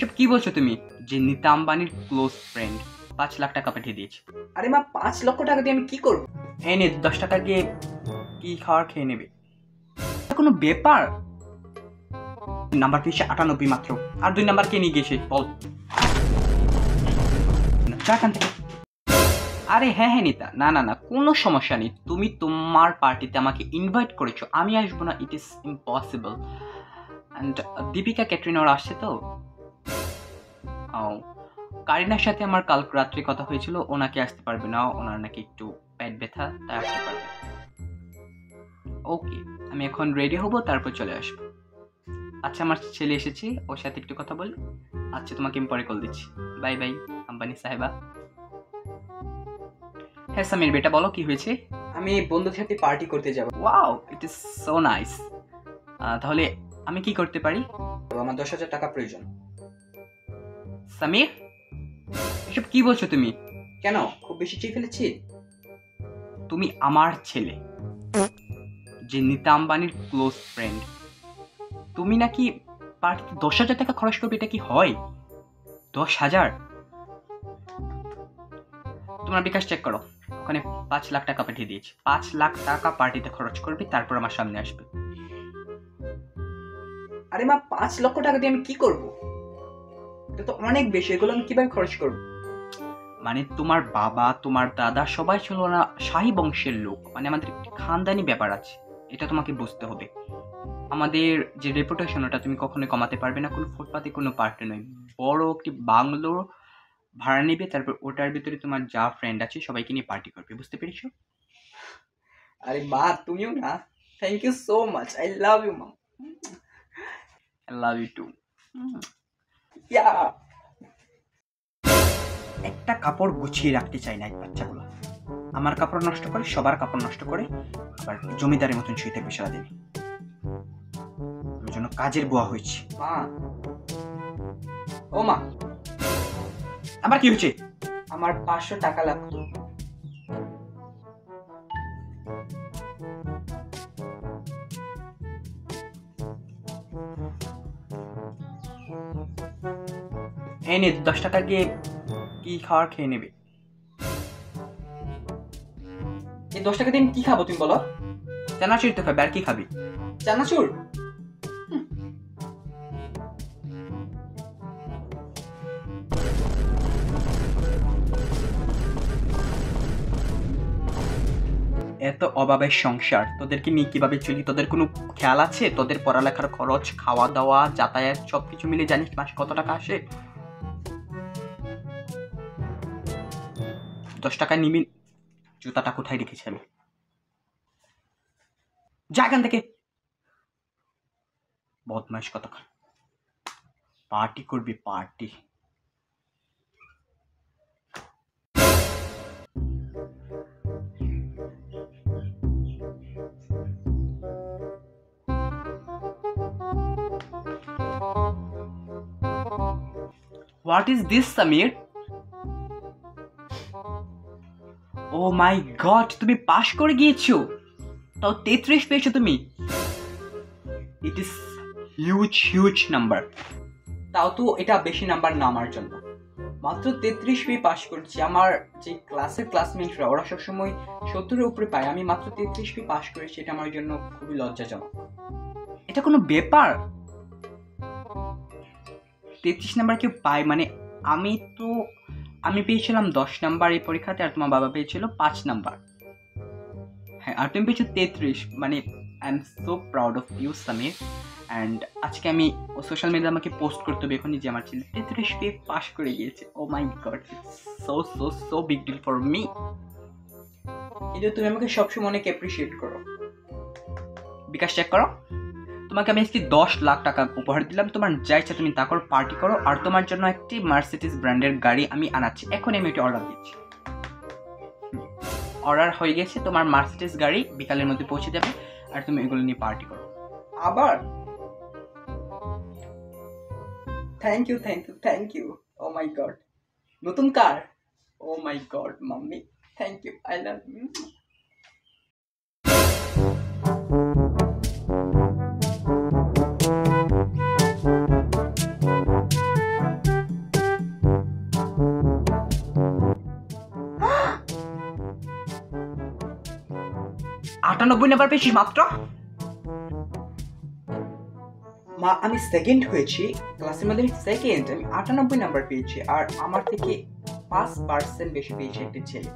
এসব কি বলছো তুমি? যে নীতা আম্বানির ক্লোজ ফ্রেন্ড 5 লাখ টাকা পাঠিয়ে দিয়েছে। আরে মা, 5 লক্ষ টাকা দিয়ে আমি কি করব? এই নে 10 টাকা দিয়ে কি খাওয়ার খেয়ে নেবে। এটা কোনো ব্যাপার? নাম্বার পেয়েছে 98 মাত্র, আর 2 নাম্বার কে নিয়ে গেছে বল। এখান থেকে। আরে হ্যাঁ হ্যাঁ নীতা, না না না, কোনো সমস্যা নেই। তুমি তোমার পার্টিতে আমাকে ইনভাইট করেছো, আমি আসবো না, it is impossible. And Deepika ক্যাটরিনার আসছে তো। ও, কারিনার সাথে আমার কাল রাত্রে কথা হয়েছিল, ওনাকে আসতে পারবে না, ওনার নাকি একটু পেট ব্যথা, তাই আসতে পারবে। ওকে, আমি এখন রেডি হব, তারপর চলে আসবো। আচ্ছা, আমার ছেলে এসেছে, ওর সাথে একটু কথা বলি। আচ্ছা, তোমাকে আমি পরে কল দিচ্ছি। বাই বাই আম্বানি সাহেবা। হ্যাঁ সামির বেটা, বলো কি হয়েছে? আমি বন্ধুদের সাথে পার্টি করতে যাব। Wow, it is so nice. তাহলে আমি কি করতে পারি? আমার 10,000 টাকা প্রয়োজন। সামির, এসব কি বলছো তুমি? কেন, খুব বেশি চেয়ে ফেলেছি? তুমি আমার ছেলে, যে নীতা আম্বানির ক্লোজ ফ্রেন্ড, তুমি নাকি পার্টিতে 10,000 টাকা খরচ করবে? এটা কি হয়? 10,000? তোমার বিকাশ চেক করো, ওখানে 5 লাখ টাকা পাঠিয়ে দিয়েছি। 5 লাখ টাকা পার্টিতে খরচ করবে, তারপর আমার সামনে আসবে। আরে মা, 5 লক্ষ টাকা দিয়ে আমি কি করব? এটা তো অনেক বেশি, এগুলো আমি কিভাবে খরচ করব? মানে তোমার বাবা, তোমার দাদা সবাই ছিল না শাহী বংশের লোক, মানে আমাদের একটি খানদানি ব্যাপার আছে, এটা তোমাকে বুঝতে হবে। আমাদের যে রেপুটেশন, ওটা তুমি কখনোই কমাতে পারবে না। কোনো ফুটপাতে কোনো পার্টি নয়, বড় একটি বাংলো ভাড়া নেবে, তারপর ওটার ভিতরে তোমার যা ফ্রেন্ড আছে সবাইকে নিয়ে পার্টি করবে, বুঝতে পেরেছো? আরে মা, তুমিও না। Thank you so much, I love you মা। I love you too. Yeah. একটা কাপড় গুছিয়ে রাখতে চাই না এই বাচ্চাগুলো। আমার কাপড় নষ্ট করে, সবার কাপড় নষ্ট করে, আবার জমিদারের মতন শুয়ে থাকবে সারাদিন। ওই জন্য কাজের বুয়া হয়েছে। মা, ও মা, আবার কি হয়েছে? আমার 500 টাকা লাগতো। এই নে 10 টাকা দিয়ে কি খাওয়ার খেয়ে নেবে। এই 10 টাকা দিয়ে আমি কি খাবো তুমি বলো? চানাচুর তো খাবে, আর কি খাবি? চানাচুর? এত অভাবের সংসার, তোদেরকে নিয়ে কিভাবে চলি? তোদের কোনো খেয়াল আছে? তোদের পড়ালেখার খরচ, খাওয়া দাওয়া, যাতায়াত সবকিছু মিলে জানিস মাসে কত টাকা আসে? 10 টাকা নিবি? জুতাটা কোথায় রেখেছি আমি? যা এখান থেকে, বদমাইশ কতক্ষণ। পার্টি করবি party? What is this Samir? Oh my god, তুমি পাশ করে গিয়েছো, তাও 33 পেয়েছো তুমি। It is huge huge number. তাও তো এটা বেশি নাম্বার না আমার জন্য। মাত্র 33 পেয়ে পাস করছি। আমার যে ক্লাসের ক্লাসমেটরা, ওরা সবসময় 70-এর উপরে পায়, আমি মাত্র 33 পেয়ে পাস করেছি। এটা আমার জন্য খুবই লজ্জাজনক। এটা কোনো ব্যাপার? 33 নাম্বার কেউ পায় মানে? আমি পেয়েছিলাম 10 নাম্বার এই পরীক্ষাতে, আর তোমার বাবা পেয়েছিল 5 নাম্বার। হ্যাঁ, আর তুমি পেয়েছো 33, মানে I am so proud of you Samir. And আজকে আমি সোশ্যাল মিডিয়া আমাকে পোস্ট করতে হবে এখনই যে আমার ছেলে 33 পেয়ে পাস করে গিয়েছে। Oh my god, it's so so so big deal for me. কিন্তু তুমি আমাকে সবসময় অনেক অ্যাপ্রিসিয়েট করো। বিকাশ চেক করো, তোমাকে আমি আজকে 10 লাখ টাকা উপহার দিলাম, তোমার যা ইচ্ছা তুমি তা করো, পার্টি করো। আর তোমার জন্য একটি মার্সিডিজ ব্র্যান্ডের গাড়ি আমি আনাচ্ছি, এখন আমি এটা অর্ডার দিচ্ছি। অর্ডার হয়ে গেছে, তোমার মার্সিডিজ গাড়ি বিকালের মধ্যে পৌঁছে যাবে, আর তুমি এগুলো নিয়ে পার্টি করো। আবার thank you, thank you, thank you. Oh my god, নতুন car? Oh my god mummy, thank you, I love you. 98 number পেয়েছিস মাত্র? মা আমি সেকেন্ড হয়েছি, ক্লাসের মধ্যে সেকেন্ড, আমি 98 নাম্বার পেয়েছি, আর আমার থেকে 5% বেশি পেয়েছে একটি ছেলে।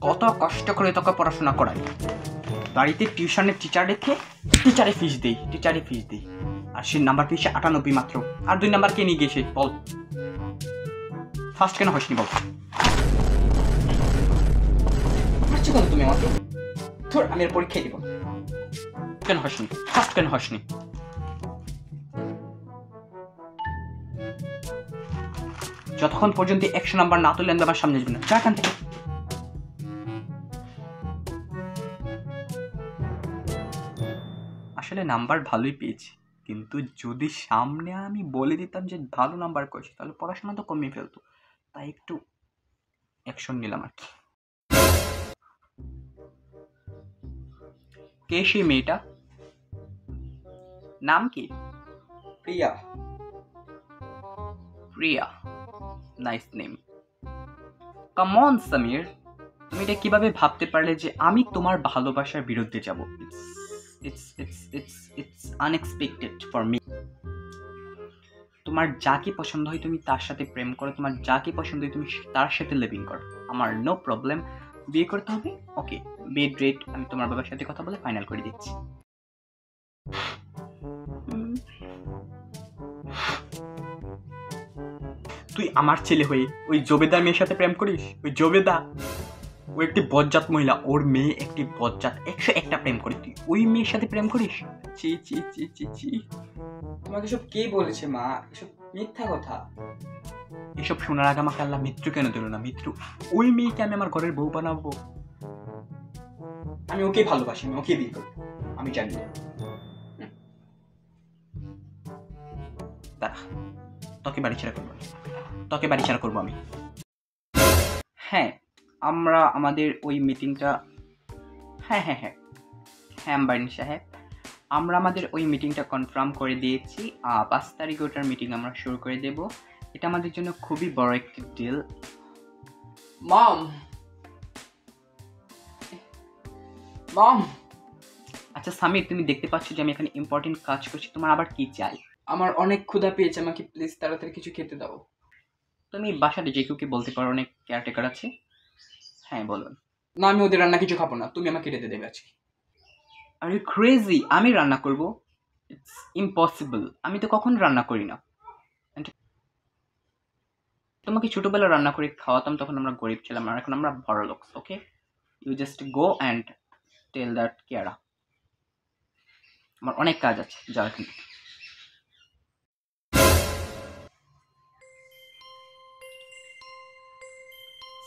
কত কষ্ট করে তোকে পড়াশোনা করাই, বাড়িতে টিউশনের টিচার রেখে টিচারে ফিস দিই, আর সে নাম্বার পেয়েছে 98 মাত্র। আর 2 নাম্বার কে নিয়ে গেছে বল? ফার্স্ট কেন হসনি বল? মারছো কেন তুমি আমাকে? ধর আমি আর পরীক্ষায় দিব। কেন হসনি? ফার্স্ট কেন হসনি? যতক্ষণ পর্যন্ত 100 নাম্বার না তুলে আমার সামনে আসবে না, যা এখান থেকে। আসলে নাম্বার ভালোই পেয়েছি, কিন্তু যদি সামনে আমি বলে দিতাম যে ভালো নাম্বার করছি, তাহলে পড়াশোনা তো কমিয়ে ফেলতো, তাই একটু অ্যাকশন নিলাম আর কি। কে সেই মেয়েটা? নাম কি? Priya. Priya, nice name. Come on Sameer, তুমি এটা কিভাবে ভাবতে পারলে যে আমি তোমার ভালোবাসার বিরুদ্ধে যাব? It's unexpected for me. তোমার যাকে পছন্দ হয় তুমি তার সাথে প্রেম করো, তোমার যাকে পছন্দ হয় তুমি তার সাথে লিভিং করো, আমার নো প্রবলেম। বিয়ে করতে হবে, ওকে, বিয়ে ডেট আমি তোমার বাবার সাথে কথা বলে ফাইনাল করে দিচ্ছি। তুই আমার ছেলে হয়ে ওই জবেদার মেয়ের সাথে প্রেম করিস? ওই জবেদা, ও একটি বজ্জাত মহিলা, ওর মেয়ে একটি বজ্জাত, 101টা প্রেম করে, তুই ওই মেয়ের সাথে প্রেম করিস? চি চি চি চি চি। তোমাকে সব কে বলেছে মা? এসব মিথ্যা কথা। এসব শোনার আগে আমাকে আল্লাহ মৃত্যু কেন দিল না? মৃত্যু, ওই মেয়েকে আমি আমার ঘরের বউ বানাবো? আমি ওকে ভালোবাসি, আমি ওকে বিয়ে করবো, আমি জানি না। দাঁড়া, তোকে বাড়ি ছাড়া করবো আমি। হ্যাঁ, আমরা আমাদের ওই মিটিংটা, হ্যাঁ আম্বানি সাহেব, আমরা আমাদের ওই মিটিংটা কনফার্ম করে দিয়েছি। 5 তারিখে ওটার মিটিং আমরা শুরু করে দেব। এটা আমাদের জন্য খুবই বড় একটি ডিল। মম, আচ্ছা সামির, তুমি দেখতে পাচ্ছ যে আমি এখানে ইম্পর্টেন্ট কাজ করছি, তোমার আবার কি চাই? আমার অনেক ক্ষুধা পেয়েছে, আমাকে প্লিজ তাড়াতাড়ি কিছু খেতে দাও। তুমি বাসাতে যে কেউকে বলতে পারো, অনেক কেয়ারটেকার আছে। হ্যাঁ বলুন। না, আমি ওদের রান্না কিছু খাবো না, তুমি আমাকে খেতে দেবে আজকে। Are you crazy? আমি রান্না করব? ইটস ইম্পসিবল, আমি তো কখন রান্না করি না। তোমাকে ছোটবেলা রান্না করে খাওয়াতাম, তখন আমরা গরিব ছিলাম, আর এখন আমরা বড় লোক। Okay, you just go and tell that Kiara, আমার অনেক কাজ আছে, যাও এখন।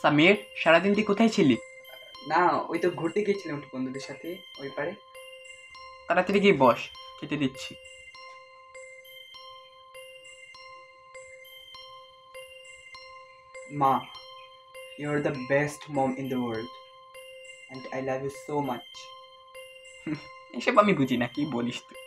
সামির, সারাদিন তুই কোথায় ছিলি? না, ওই তো ঘুরতে গিয়েছিলাম একটু বন্ধুদের সাথে ওই পারে। তাড়াতাড়ি গিয়ে বস, খেতে দিচ্ছি। মা, you are the best mom in the world and I love you so much. এসব আমি বুঝি না, কি বলিস তুই?